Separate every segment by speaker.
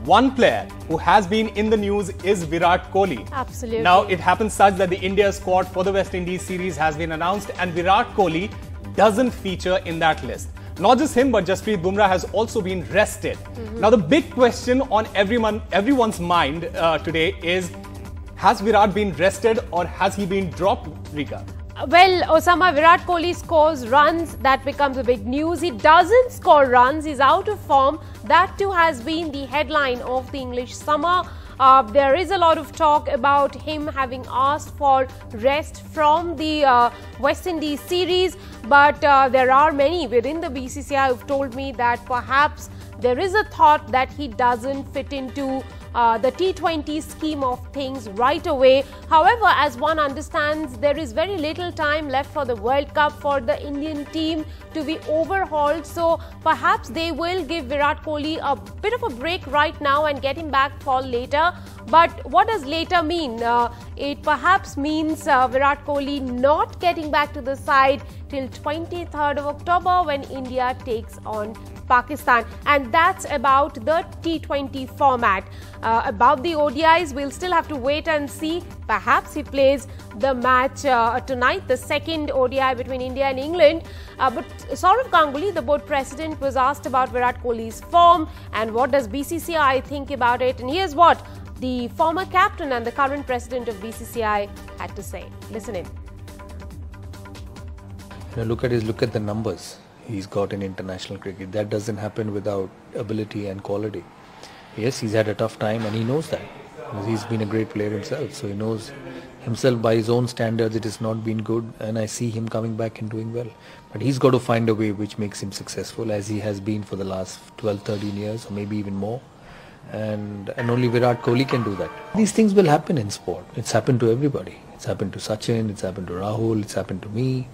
Speaker 1: one player who has been in the news is Virat Kohli.
Speaker 2: Absolutely.
Speaker 1: Now, it happens such that the India squad for the West Indies series has been announced and Virat Kohli doesn't feature in that list. Not just him, but Jasprit Bumrah has also been rested. Now, the big question on everyone's mind today is, has Virat been rested or has he been dropped, Rika?
Speaker 2: Well, Osama, Virat Kohli scores runs. That becomes a big news. He doesn't score runs. He's out of form. That too has been the headline of the English summer. There is a lot of talk about him having asked for rest from the West Indies series. But there are many within the BCCI who've told me that perhaps there is a thought that he doesn't fit into the T20 scheme of things right away. However, as one understands, there is very little time left for the World Cup for the Indian team to be overhauled. So perhaps they will give Virat Kohli a bit of a break right now and get him back for later. But what does later mean? It perhaps means Virat Kohli not getting back to the side till 23rd of October when India takes on Pakistan. And that's about the T20 format. About the ODIs, we'll still have to wait and see. Perhaps he plays the match tonight, the second ODI between India and England. But Sourav Ganguly, the board president, was asked about Virat Kohli's form and what does BCCI think about it. And here's what the former captain and the current president of BCCI had to say. Listen in.
Speaker 3: Look at the numbers he's got in international cricket. That doesn't happen without ability and quality. Yes, he's had a tough time and he knows that. He's been a great player himself, so he knows himself by his own standards it has not been good, and I see him coming back and doing well. But he's got to find a way which makes him successful, as he has been for the last 12-13 years or maybe even more. And only Virat Kohli can do that. These things will happen in sport. It's happened to everybody. It's happened to Sachin, it's happened to Rahul, it's happened to me.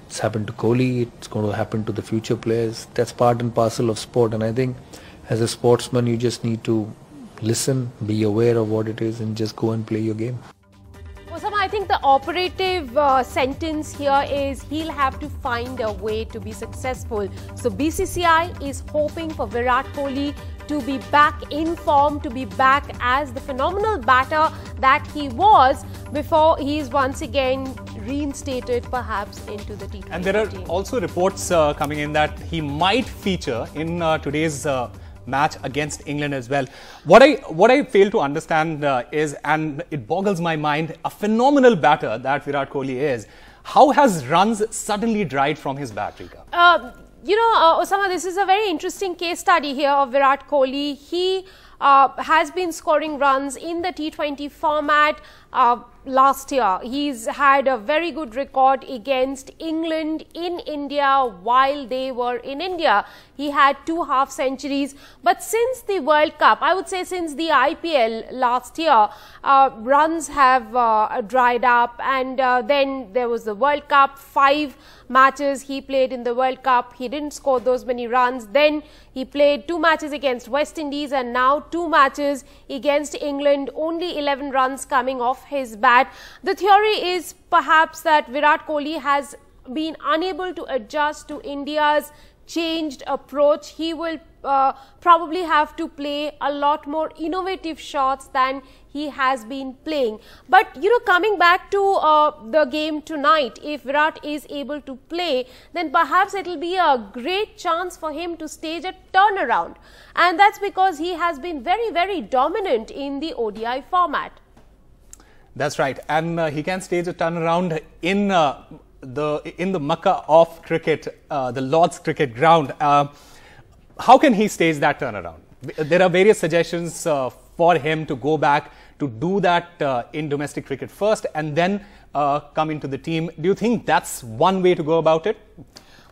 Speaker 3: It's happened to Kohli, it's going to happen to the future players. That's part and parcel of sport, and I think as a sportsman you just need to listen, be aware of what it is and just go and play your game.
Speaker 2: Osama, I think the operative sentence here is he'll have to find a way to be successful. So BCCI is hoping for Virat Kohli to be back in form, to be back as the phenomenal batter that he was before he is once again reinstated perhaps into the T20
Speaker 1: And there are
Speaker 2: team.
Speaker 1: also reports coming in that he might feature in today's match against England as well. What I fail to understand is, and it boggles my mind, a phenomenal batter that Virat Kohli is. How has runs suddenly dried from his bat, Rika?
Speaker 2: Osama, this is a very interesting case study here of Virat Kohli. He has been scoring runs in the T20 format last year. He's had a very good record against England in India while they were in India. He had 2 half centuries. But since the World Cup, I would say since the IPL last year, runs have dried up. And then there was the World Cup, 5 matches he played in the World Cup. He didn't score those many runs. Then he played 2 matches against West Indies and now 2 matches against England. Only 11 runs coming off his bat. The theory is perhaps that Virat Kohli has been unable to adjust to India's changed approach. He will probably have to play a lot more innovative shots than he has been playing. But coming back to the game tonight, if Virat is able to play, then perhaps it will be a great chance for him to stage a turnaround. And that's because he has been very, very dominant in the ODI format.
Speaker 1: That's right, and he can stage a turnaround in the Makkah of cricket, the Lord's cricket ground. How can he stage that turnaround? There are various suggestions for him to go back to do that in domestic cricket first and then come into the team. Do you think that's one way to go about it?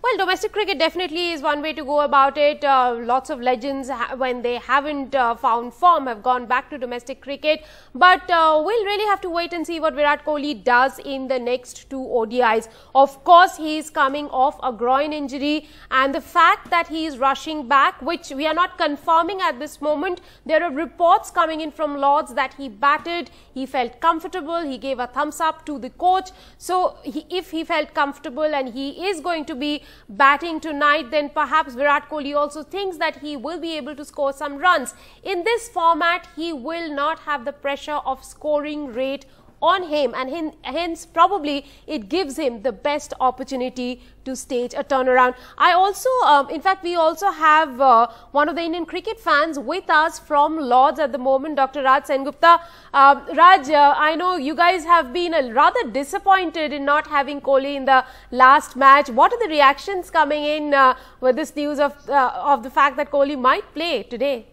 Speaker 2: Well, domestic cricket definitely is one way to go about it. Lots of legends, when they haven't found form, have gone back to domestic cricket. But we'll really have to wait and see what Virat Kohli does in the next 2 ODIs. Of course, he is coming off a groin injury, and the fact that he is rushing back, which we are not confirming at this moment. There are reports coming in from Lords that he batted, he felt comfortable, he gave a thumbs up to the coach. So if he felt comfortable and he is going to be batting tonight, then perhaps Virat Kohli also thinks that he will be able to score some runs. In this format, he will not have the pressure of scoring rate on him, and hence probably it gives him the best opportunity to stage a turnaround. I also, in fact, we also have one of the Indian cricket fans with us from Lords at the moment, Dr. Raj Sengupta. Raj, I know you guys have been rather disappointed in not having Kohli in the last match. What are the reactions coming in with this news of the fact that Kohli might play today?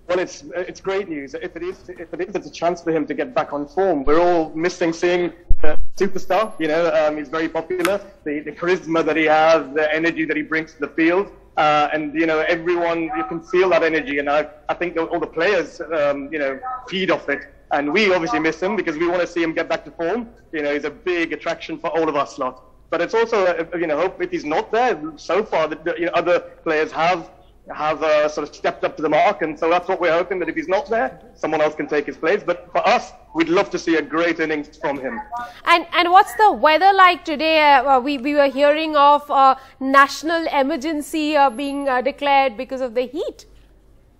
Speaker 4: Well, it's great news. If it is, it's a chance for him to get back on form. We're all missing seeing the superstar. You know, he's very popular. The charisma that he has, the energy that he brings to the field, and you know, everyone, you can feel that energy. And I think all the players, you know, feed off it. And we obviously miss him because we want to see him get back to form. You know, he's a big attraction for all of us lot. But it's also, you know, hope if he's not there so far, that you know, other players have sort of stepped up to the mark, and so that's what we're hoping, that if he's not there, someone else can take his place. But for us, we'd love to see a great innings from him.
Speaker 2: And what's the weather like today? We were hearing of national emergency being declared because of the heat.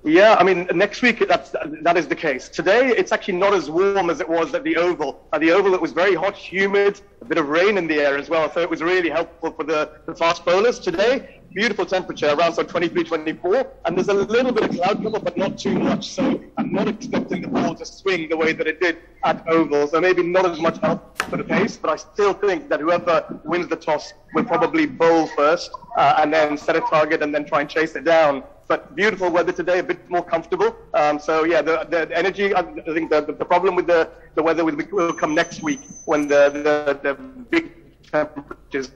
Speaker 4: Yeah, I mean, next week that is the case. Today, it's actually not as warm as it was at the Oval. At the Oval, it was very hot, humid, a bit of rain in the air as well, so it was really helpful for the fast bowlers. Today, beautiful temperature, around 23, 24, and there's a little bit of cloud cover, but not too much, so I'm not expecting the ball to swing the way that it did at Oval, so maybe not as much help for the pace, but I still think that whoever wins the toss will probably bowl first, and then set a target and then try and chase it down. But beautiful weather today, a bit more comfortable. So yeah, the energy, I think the problem with the weather will come next week when the big temperatures